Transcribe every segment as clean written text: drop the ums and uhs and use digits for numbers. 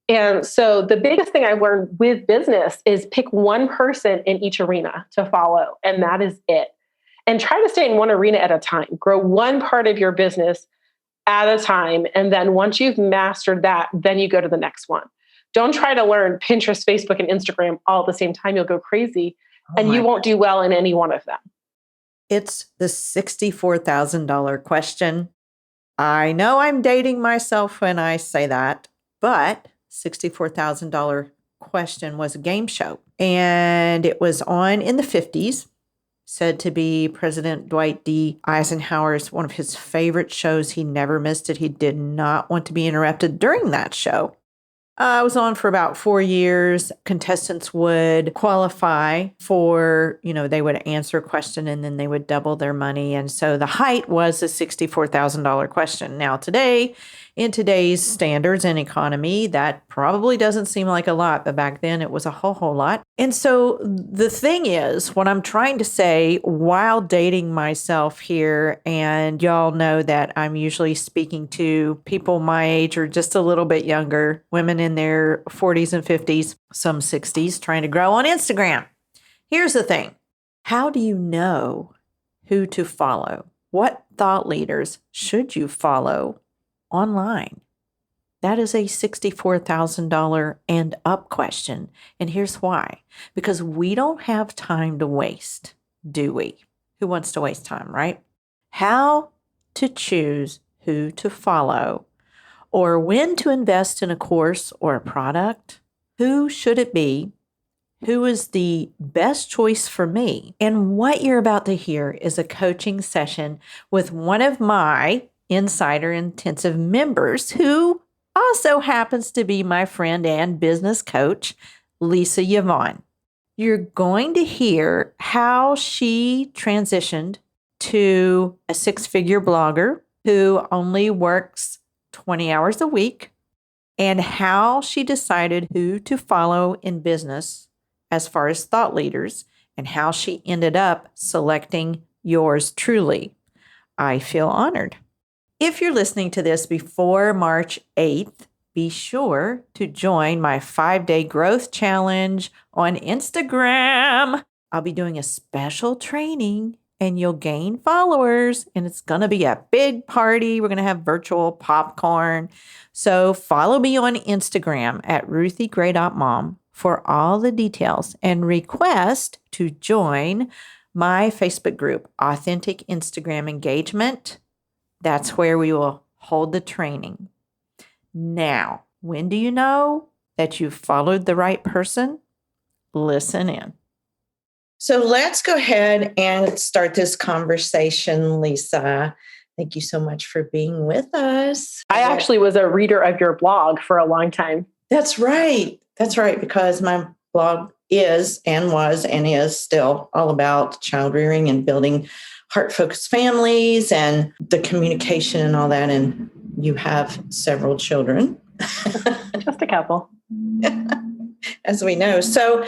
And so the biggest thing I learned with business is pick one person in each arena to follow, and that is it. And try to stay in one arena at a time. Grow one part of your business at a time. And then once you've mastered that, then you go to the next one. Don't try to learn Pinterest, Facebook, and Instagram all at the same time. You'll go crazy and you won't do well in any one of them. It's the $64,000 question. I know I'm dating myself when I say that, but $64,000 question was a game show. And it was on in the 50s, said to be President Dwight D. Eisenhower's one of his favorite shows. He never missed it. He did not want to be interrupted during that show. I was on for about 4 years. Contestants would qualify for, they would answer a question and then they would double their money. And so the height was a $64,000 question. Now today, in today's standards and economy, that probably doesn't seem like a lot, but back then it was a whole lot. And so the thing is, what I'm trying to say while dating myself here, and y'all know that I'm usually speaking to people my age or just a little bit younger, women in their 40s and 50s, some 60s, trying to grow on Instagram. Here's the thing. How do you know who to follow? What thought leaders should you follow online? That is a $64,000 and up question. And here's why. Because we don't have time to waste, do we? Who wants to waste time, right? How to choose who to follow or when to invest in a course or a product. Who should it be? Who is the best choice for me? And what you're about to hear is a coaching session with one of my Insider Intensive members who also happens to be my friend and business coach, Lisa Yvonne. You're going to hear how she transitioned to a six-figure blogger who only works 20 hours a week and how she decided who to follow in business as far as thought leaders and how she ended up selecting yours truly. I feel honored. If you're listening to this before March 8th, be sure to join my 5-day growth challenge on Instagram. I'll be doing a special training and you'll gain followers and it's going to be a big party. We're going to have virtual popcorn. So follow me on Instagram at RuthieGray.mom for all the details and request to join my Facebook group, Authentic Instagram Engagement. That's where we will hold the training. Now, when do you know that you've followed the right person? Listen in. So let's go ahead and start this conversation, Lisa. Thank you so much for being with us. I actually was a reader of your blog for a long time. That's right. That's right, because my blog is and was and is still all about child rearing and building heart-focused families and the communication and all that. And you have several children. Just a couple. As we know. So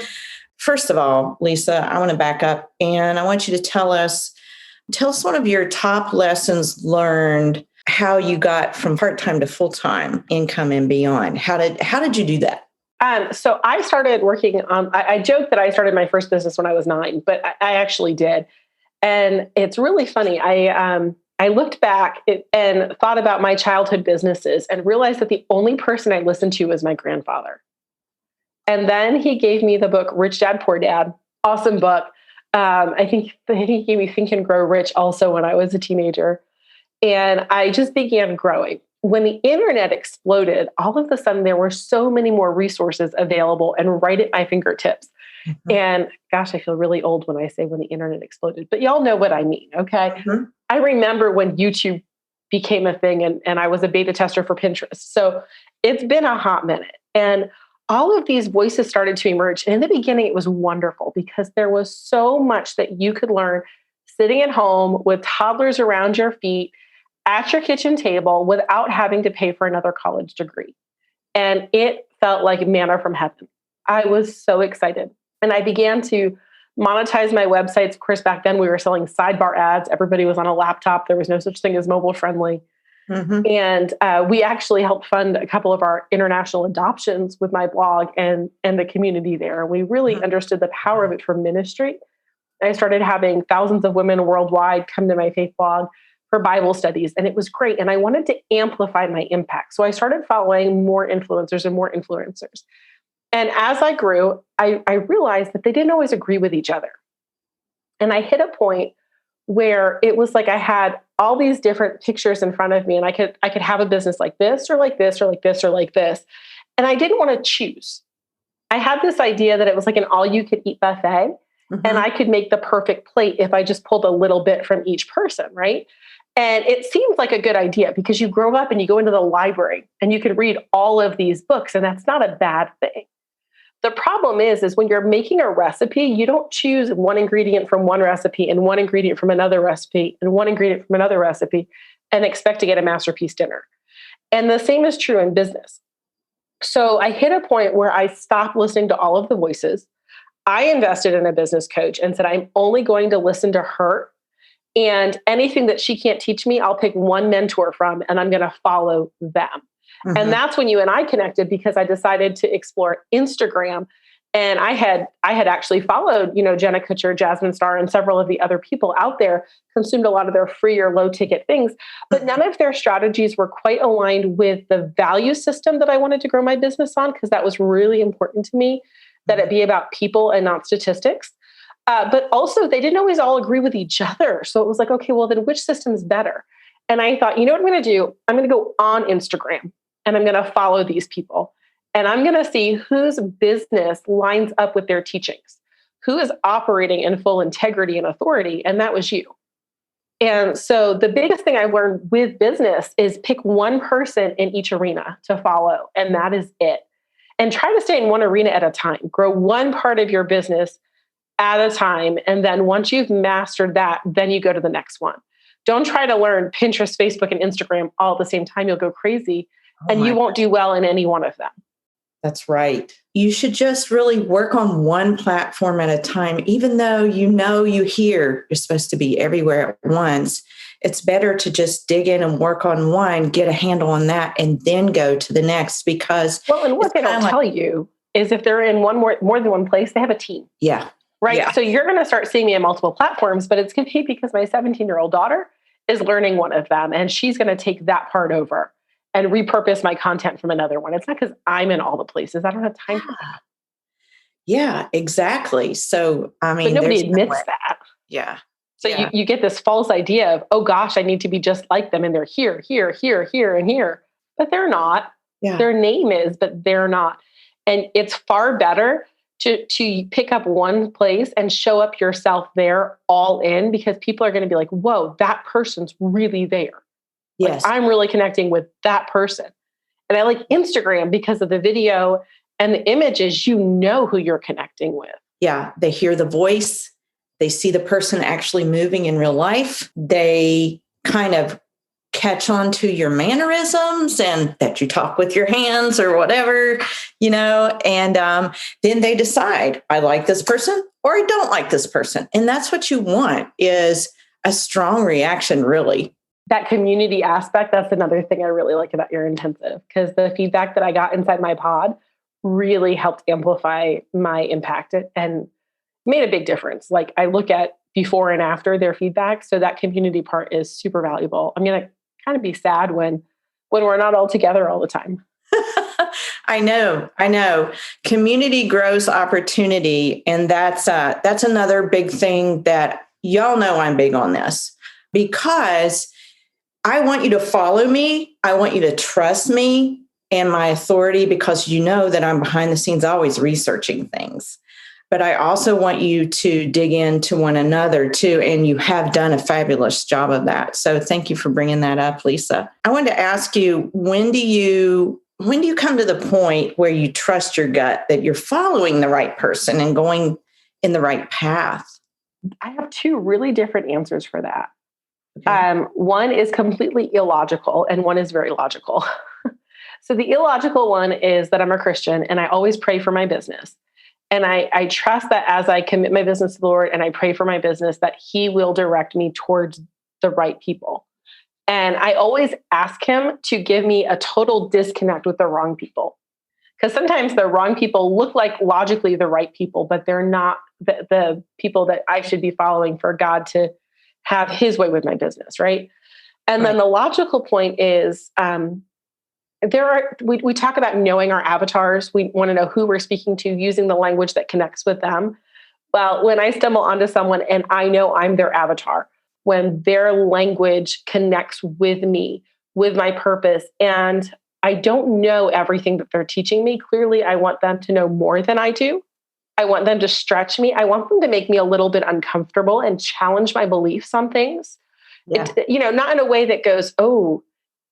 first of all, Lisa, I want to back up and I want you to tell us one of your top lessons learned, how you got from part-time to full-time income and beyond. How did you do that? So I started working on, I joke that I started my first business when I was 9, but I actually did. And it's really funny. I looked back and thought about my childhood businesses and realized that the only person I listened to was my grandfather. And then he gave me the book, Rich Dad, Poor Dad. Awesome book. I think he gave me Think and Grow Rich also when I was a teenager. And I just began growing. When the internet exploded, all of a sudden there were so many more resources available and right at my fingertips. Mm-hmm. And gosh, I feel really old when I say when the internet exploded, but y'all know what I mean. Okay. Mm-hmm. I remember when YouTube became a thing and I was a beta tester for Pinterest. So it's been a hot minute and all of these voices started to emerge. And in the beginning, it was wonderful because there was so much that you could learn sitting at home with toddlers around your feet at your kitchen table without having to pay for another college degree. And it felt like manna from heaven. I was so excited. And I began to monetize my websites. Of course, back then we were selling sidebar ads. Everybody was on a laptop. There was no such thing as mobile friendly. Mm-hmm. And we actually helped fund a couple of our international adoptions with my blog and the community there. We really understood the power of it for ministry. I started having thousands of women worldwide come to my faith blog for Bible studies, and it was great. And I wanted to amplify my impact. So I started following more influencers and more influencers. And as I grew, I realized that they didn't always agree with each other. And I hit a point where it was like I had all these different pictures in front of me, and I could have a business like this or like this or like this or like this. And I didn't want to choose. I had this idea that it was like an all-you-could-eat buffet, and I could make the perfect plate if I just pulled a little bit from each person, right? And it seems like a good idea because you grow up and you go into the library and you can read all of these books, and that's not a bad thing. The problem is when you're making a recipe, you don't choose one ingredient from one recipe and one ingredient from another recipe and one ingredient from another recipe and expect to get a masterpiece dinner. And the same is true in business. So I hit a point where I stopped listening to all of the voices. I invested in a business coach and said, I'm only going to listen to her. And anything that she can't teach me, I'll pick one mentor from and I'm going to follow them. And that's when you and I connected because I decided to explore Instagram. And I had actually followed, Jenna Kutcher, Jasmine Star, and several of the other people out there, consumed a lot of their free or low ticket things, but none of their strategies were quite aligned with the value system that I wanted to grow my business on, because that was really important to me, that it be about people and not statistics. But also they didn't always all agree with each other. So it was like, okay, well then which system is better? And I thought, you know what I'm going to do? I'm going to go on Instagram and I'm going to follow these people. And I'm going to see whose business lines up with their teachings, who is operating in full integrity and authority. And that was you. And so the biggest thing I learned with business is pick one person in each arena to follow. And that is it. And try to stay in one arena at a time. Grow one part of your business at a time. And then once you've mastered that, then you go to the next one. Don't try to learn Pinterest, Facebook, and Instagram all at the same time. You'll go crazy and you won't do well in any one of them. That's right. You should just really work on one platform at a time, even though you hear you're supposed to be everywhere at once. It's better to just dig in and work on one, get a handle on that, and then go to the next because... Well, and what they don't tell you is if they're in more than one place, they have a team. Yeah. Right. Yeah. So you're going to start seeing me on multiple platforms, but it's going to be because my 17-year-old daughter is learning one of them and she's going to take that part over and repurpose my content from another one. It's not because I'm in all the places. I don't have time for that. Yeah, exactly. So, I mean, but nobody admits that. Yeah. So you get this false idea of, oh gosh, I need to be just like them. And they're here, here, here, here, and here, but they're not. Yeah. Their name is, but they're not. And it's far better to pick up one place and show up yourself there all in, because people are going to be like, whoa, that person's really there. Yes. Like, I'm really connecting with that person. And I like Instagram because of the video and the images, who you're connecting with. Yeah. They hear the voice. They see the person actually moving in real life. They kind of catch on to your mannerisms and that you talk with your hands or whatever, and then they decide, I like this person or I don't like this person. And that's what you want, is a strong reaction, really. That community aspect, that's another thing I really like about your intensive, because the feedback that I got inside my pod really helped amplify my impact and made a big difference. Like, I look at before and after their feedback. So that community part is super valuable. I'm going to kind of be sad when we're not all together all the time. I know. Community grows opportunity. And that's another big thing that y'all know I'm big on this, because I want you to follow me. I want you to trust me and my authority, because that I'm behind the scenes always researching things. But I also want you to dig into one another too. And you have done a fabulous job of that. So thank you for bringing that up, Lisa. I wanted to ask you, when do you come to the point where you trust your gut that you're following the right person and going in the right path? I have two really different answers for that. Okay. One is completely illogical and one is very logical. So the illogical one is that I'm a Christian and I always pray for my business. And I trust that as I commit my business to the Lord and I pray for my business, that He will direct me towards the right people. And I always ask him to give me a total disconnect with the wrong people. Because sometimes the wrong people look like logically the right people, but they're not the people that I should be following for God to have his way with my business, right? And then the logical point is we talk about knowing our avatars. We want to know who we're speaking to, using the language that connects with them. Well, when I stumble onto someone and I know I'm their avatar, when their language connects with me, with my purpose, and I don't know everything that they're teaching me, clearly I want them to know more than I do. I want them to stretch me. I want them to make me a little bit uncomfortable and challenge my beliefs on things. Yeah. Not in a way that goes, oh,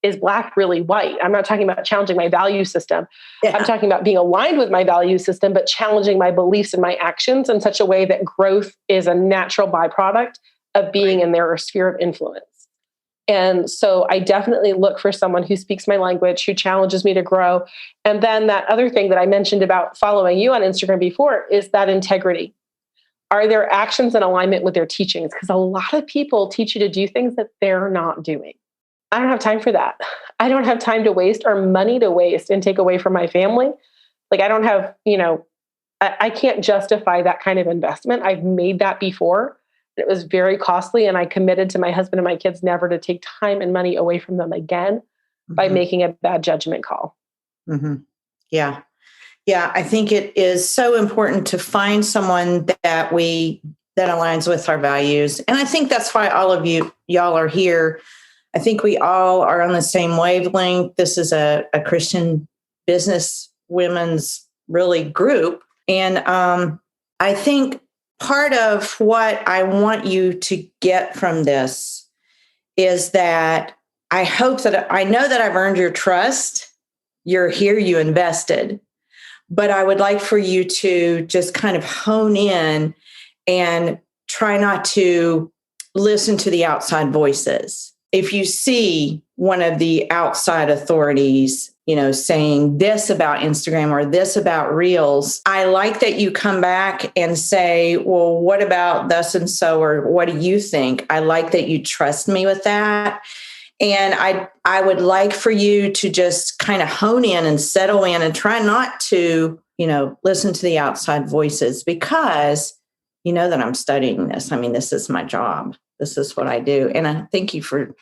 is black really white? I'm not talking about challenging my value system. Yeah. I'm talking about being aligned with my value system, but challenging my beliefs and my actions in such a way that growth is a natural byproduct of being in their sphere of influence. And so I definitely look for someone who speaks my language, who challenges me to grow. And then that other thing that I mentioned about following you on Instagram before is that integrity. Are their actions in alignment with their teachings? Because a lot of people teach you to do things that they're not doing. I don't have time for that. I don't have time to waste or money to waste and take away from my family. Like I don't have, I can't justify that kind of investment. I've made that before. It was very costly. And I committed to my husband and my kids never to take time and money away from them again by making a bad judgment call. Mm-hmm. Yeah. Yeah. I think it is so important to find someone that aligns with our values. And I think that's why all of y'all are here. I think we all are on the same wavelength. This is a Christian business women's really group. And I think part of what I want you to get from this is that I hope that I know that I've earned your trust. You're here, you invested. But I would like for you to just kind of hone in and try not to listen to the outside voices. If you see one of the outside authorities, saying this about Instagram or this about Reels, I like that you come back and say, well, what about thus and so, or what do you think? I like that you trust me with that. And I would like for you to just kind of hone in and settle in and try not to, listen to the outside voices, because you know that I'm studying this. I mean, this is my job. This is what I do. And I thank you for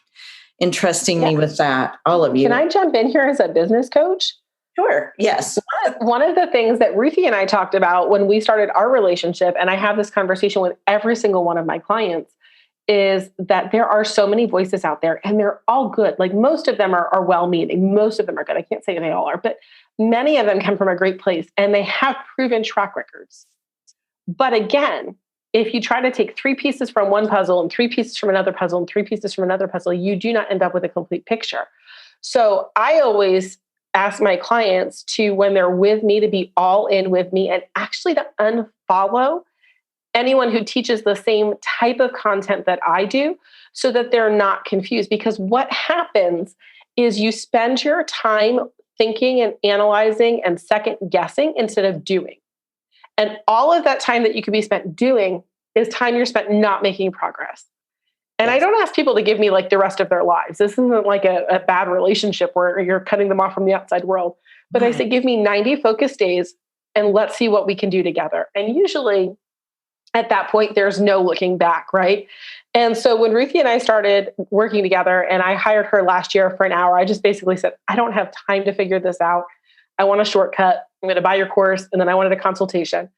entrusting me with that, all of you. Can I jump in here as a business coach? Sure. Yes. One of the things that Ruthie and I talked about when we started our relationship, and I have this conversation with every single one of my clients, is that there are so many voices out there and they're all good. Like most of them are well-meaning. Most of them are good. I can't say they all are, but many of them come from a great place and they have proven track records. But again, if you try to take 3 pieces from one puzzle and 3 pieces from another puzzle and 3 pieces from another puzzle, you do not end up with a complete picture. So I always ask my clients to, when they're with me, to be all in with me and actually to unfollow anyone who teaches the same type of content that I do so that they're not confused. Because what happens is you spend your time thinking and analyzing and second guessing instead of doing. And all of that time that you could be spent doing is time you're spent not making progress. And I don't ask people to give me like the rest of their lives. This isn't like a bad relationship where you're cutting them off from the outside world. But I say, give me 90 focused days and let's see what we can do together. And usually at that point, there's no looking back, right? And so when Ruthie and I started working together and I hired her last year for an hour, I just basically said, I don't have time to figure this out. I want a shortcut. I'm going to buy your course. And then I wanted a consultation.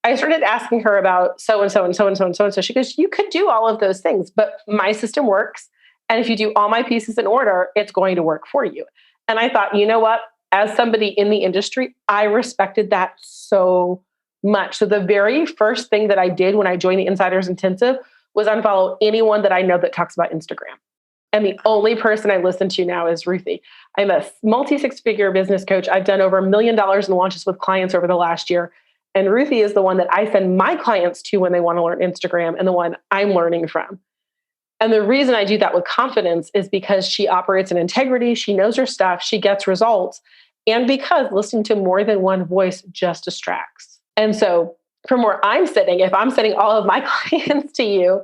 I started asking her about so-and-so and so-and-so and so-and-so. She goes, you could do all of those things, but my system works. And if you do all my pieces in order, it's going to work for you. And I thought, you know what? As somebody in the industry, I respected that so much. So the very first thing that I did when I joined the Insiders Intensive was unfollow anyone that I know that talks about Instagram. And the only person I listen to now is Ruthie. I'm a multi-6-figure business coach. I've done over $1 million in launches with clients over the last year. And Ruthie is the one that I send my clients to when they want to learn Instagram and the one I'm learning from. And the reason I do that with confidence is because she operates in integrity. She knows her stuff. She gets results. And because listening to more than one voice just distracts. And so from where I'm sitting, if I'm sending all of my clients to you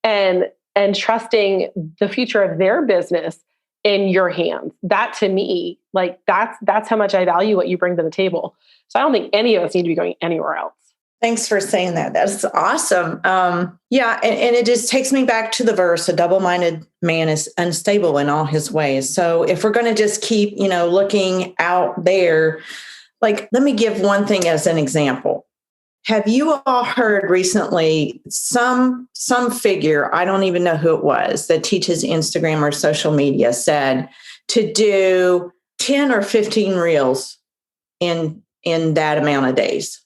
and and trusting the future of their business in your hands. That to me, like that's how much I value what you bring to the table. So I don't think any of us need to be going anywhere else. Thanks for saying that. That's awesome. Yeah. And it just takes me back to the verse, a double-minded man is unstable in all his ways. So if we're going to just keep, looking out there, like, let me give one thing as an example. Have you all heard recently some figure, I don't even know who it was, that teaches Instagram or social media said to do 10 or 15 reels in that amount of days?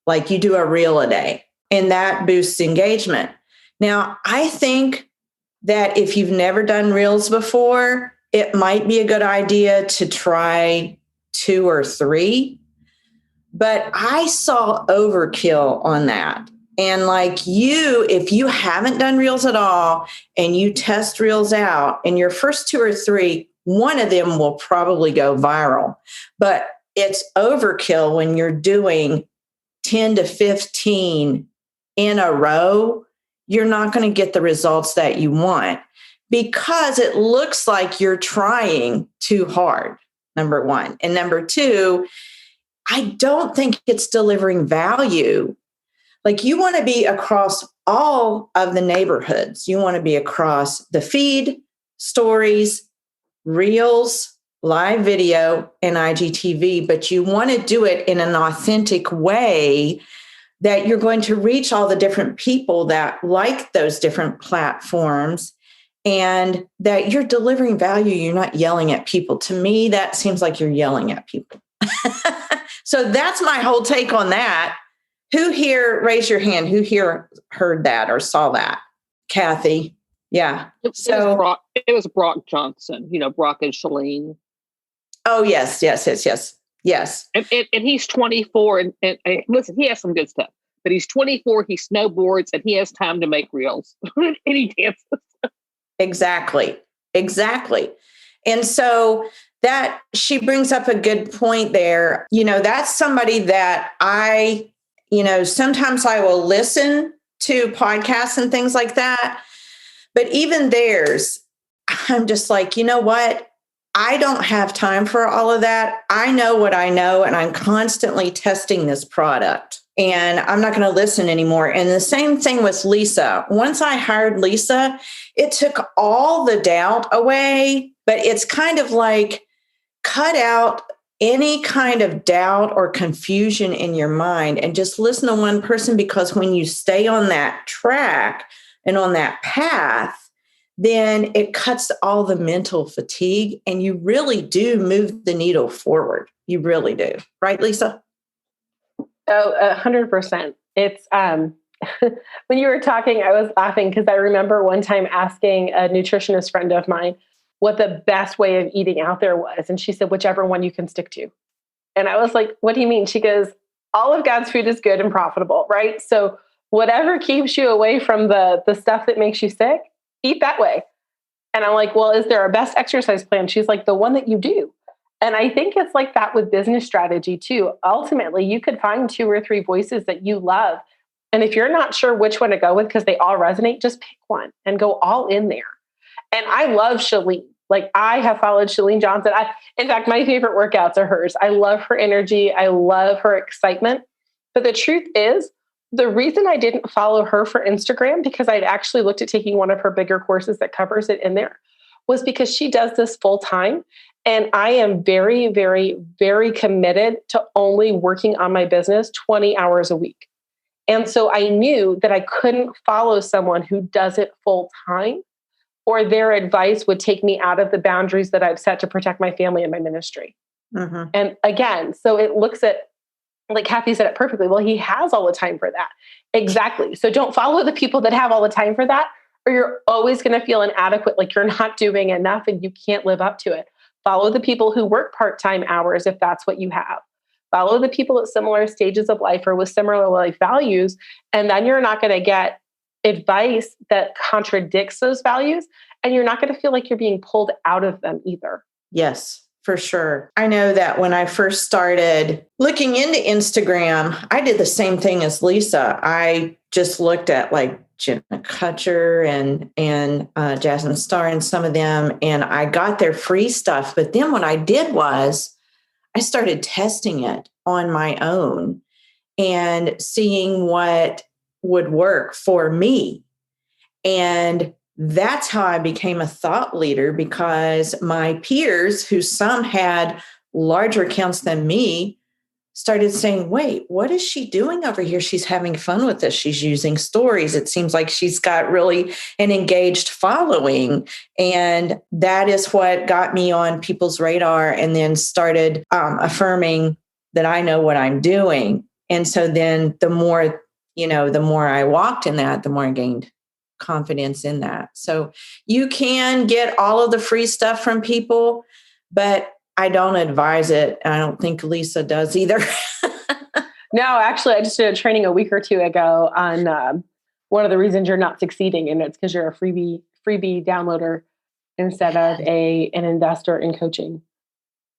Like you do a reel a day, and that boosts engagement. Now, I think that if you've never done reels before, it might be a good idea to try 2 or 3. But I saw overkill on that. And like if you haven't done reels at all and you test reels out, in your first 2 or 3, one of them will probably go viral. But it's overkill when you're doing 10 to 15 in a row. You're not going to get the results that you want because it looks like you're trying too hard, number one. And number two, I don't think it's delivering value. Like you want to be across all of the neighborhoods. You want to be across the feed, stories, reels, live video, and IGTV, but you want to do it in an authentic way that you're going to reach all the different people that like those different platforms and that you're delivering value. You're not yelling at people. To me, that seems like you're yelling at people. So that's my whole take on that. Who here, raise your hand, who here heard that or saw that? Kathy. Yeah. It was Brock Johnson, Brock and Shalene. Oh, yes. And he's 24 and listen, he has some good stuff, but he's 24, he snowboards and he has time to make reels and he dances. Exactly. And so that she brings up a good point there. That's somebody that sometimes I will listen to podcasts and things like that. But even theirs, I'm just like, you know what? I don't have time for all of that. I know what I know, and I'm constantly testing this product, and I'm not going to listen anymore. And the same thing with Lisa. Once I hired Lisa, it took all the doubt away, but it's kind of like cut out any kind of doubt or confusion in your mind and just listen to one person, because when you stay on that track and on that path, then it cuts all the mental fatigue and you really do move the needle forward. You really do. Right, Lisa? Oh, 100%. It's when you were talking, I was laughing because I remember one time asking a nutritionist friend of mine what the best way of eating out there was. And she said, whichever one you can stick to. And I was like, what do you mean? She goes, all of God's food is good and profitable, right? So whatever keeps you away from the stuff that makes you sick, eat that way. And I'm like, well, is there a best exercise plan? She's like, the one that you do. And I think it's like that with business strategy too. Ultimately, you could find 2 or 3 voices that you love. And if you're not sure which one to go with because they all resonate, just pick one and go all in there. And I love Shalene. Like I have followed Shalene Johnson. In fact, my favorite workouts are hers. I love her energy. I love her excitement. But the truth is, the reason I didn't follow her for Instagram, because I'd actually looked at taking one of her bigger courses that covers it in there, was because she does this full time. And I am very, very, very committed to only working on my business 20 hours a week. And so I knew that I couldn't follow someone who does it full time, or their advice would take me out of the boundaries that I've set to protect my family and my ministry. Mm-hmm. And again, so it looks at, like Kathy said it perfectly, well, he has all the time for that. Exactly. So don't follow the people that have all the time for that, or you're always going to feel inadequate, like you're not doing enough and you can't live up to it. Follow the people who work part-time hours if that's what you have. Follow the people at similar stages of life or with similar life values, and then you're not going to get advice that contradicts those values, and you're not going to feel like you're being pulled out of them either. Yes. For sure. I know that when I first started looking into Instagram, I did the same thing as Lisa. I just looked at like Jenna Kutcher and Jasmine Starr and some of them, and I got their free stuff. But then what I did was I started testing it on my own and seeing what would work for me. And that's how I became a thought leader, because my peers, who some had larger accounts than me, started saying, wait, what is she doing over here? She's having fun with this. She's using stories. It seems like she's got really an engaged following. And that is what got me on people's radar, and then started affirming that I know what I'm doing. And so then the more I walked in that, the more I gained confidence in that. So you can get all of the free stuff from people, but I don't advise it. I don't think Lisa does either. No, actually, I just did a training a week or two ago on one of the reasons you're not succeeding, and it's because you're a freebie downloader instead of an investor in coaching.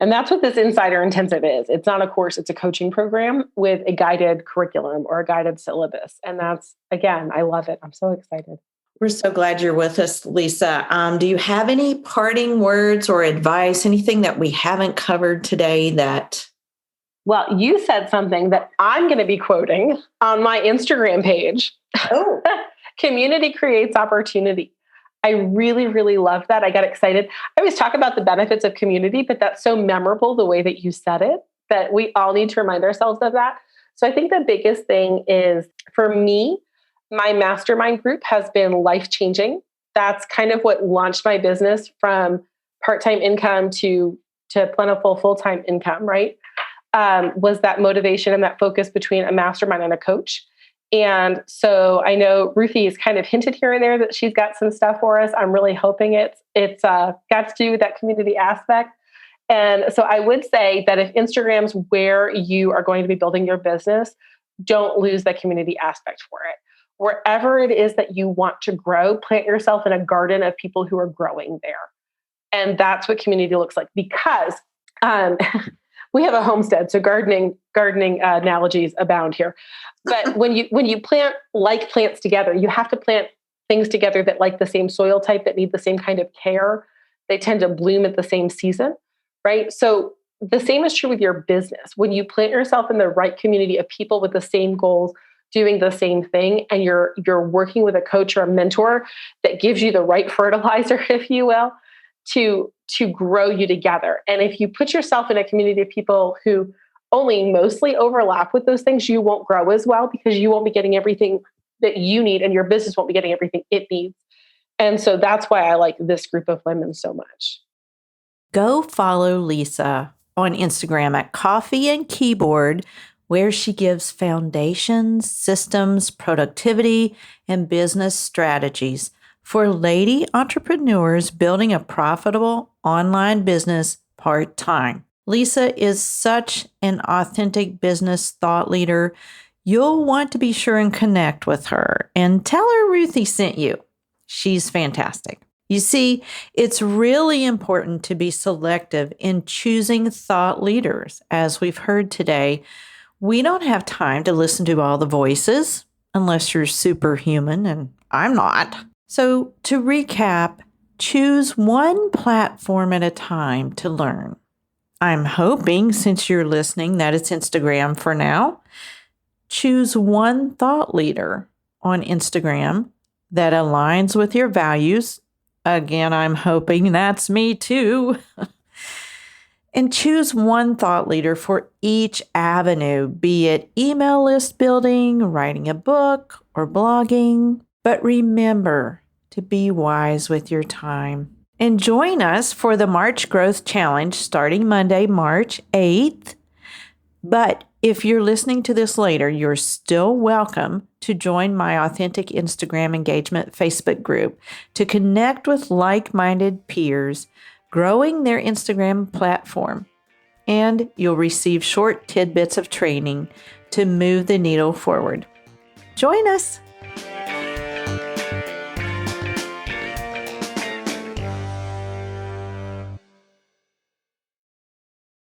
And that's what this Insider Intensive is. It's not a course, it's a coaching program with a guided curriculum or a guided syllabus. And that's, again, I love it. I'm so excited. We're so glad you're with us, Lisa. Do you have any parting words or advice, anything that we haven't covered today that... Well, you said something that I'm going to be quoting on my Instagram page. Oh. Community creates opportunity. I really, really love that. I got excited. I always talk about the benefits of community, but that's so memorable the way that you said it, that we all need to remind ourselves of that. So I think the biggest thing is, for me, my mastermind group has been life-changing. That's kind of what launched my business from part-time income to plentiful full-time income, right? Was that motivation and that focus between a mastermind and a coach. And so I know Ruthie has kind of hinted here and there that she's got some stuff for us. I'm really hoping it's got to do with that community aspect. And so I would say that if Instagram's where you are going to be building your business, don't lose that community aspect for it. Wherever it is that you want to grow, plant yourself in a garden of people who are growing there. And that's what community looks like, because we have a homestead, so gardening analogies abound here. But when you plant like plants together, you have to plant things together that like the same soil type, that need the same kind of care. They tend to bloom at the same season, right? So the same is true with your business. When you plant yourself in the right community of people with the same goals, doing the same thing, and you're working with a coach or a mentor that gives you the right fertilizer, if you will, to grow you together. And if you put yourself in a community of people who only mostly overlap with those things, you won't grow as well, because you won't be getting everything that you need, and your business won't be getting everything it needs. And so that's why I like this group of women so much. Go follow Lisa on Instagram at Coffee and Keyboard, where she gives foundations, systems, productivity, and business strategies for lady entrepreneurs building a profitable online business part-time. Lisa is such an authentic business thought leader. You'll want to be sure and connect with her and tell her Ruthie sent you. She's fantastic. You see, it's really important to be selective in choosing thought leaders. As we've heard today, we don't have time to listen to all the voices unless you're superhuman, and I'm not. So to recap, choose one platform at a time to learn. I'm hoping, since you're listening, that it's Instagram for now. Choose one thought leader on Instagram that aligns with your values. Again, I'm hoping that's me too. And choose one thought leader for each avenue, be it email list building, writing a book, or blogging. But remember to be wise with your time. And join us for the March Growth Challenge starting Monday, March 8th. But if you're listening to this later, you're still welcome to join my Authentic Instagram Engagement Facebook group to connect with like-minded peers growing their Instagram platform. And you'll receive short tidbits of training to move the needle forward. Join us.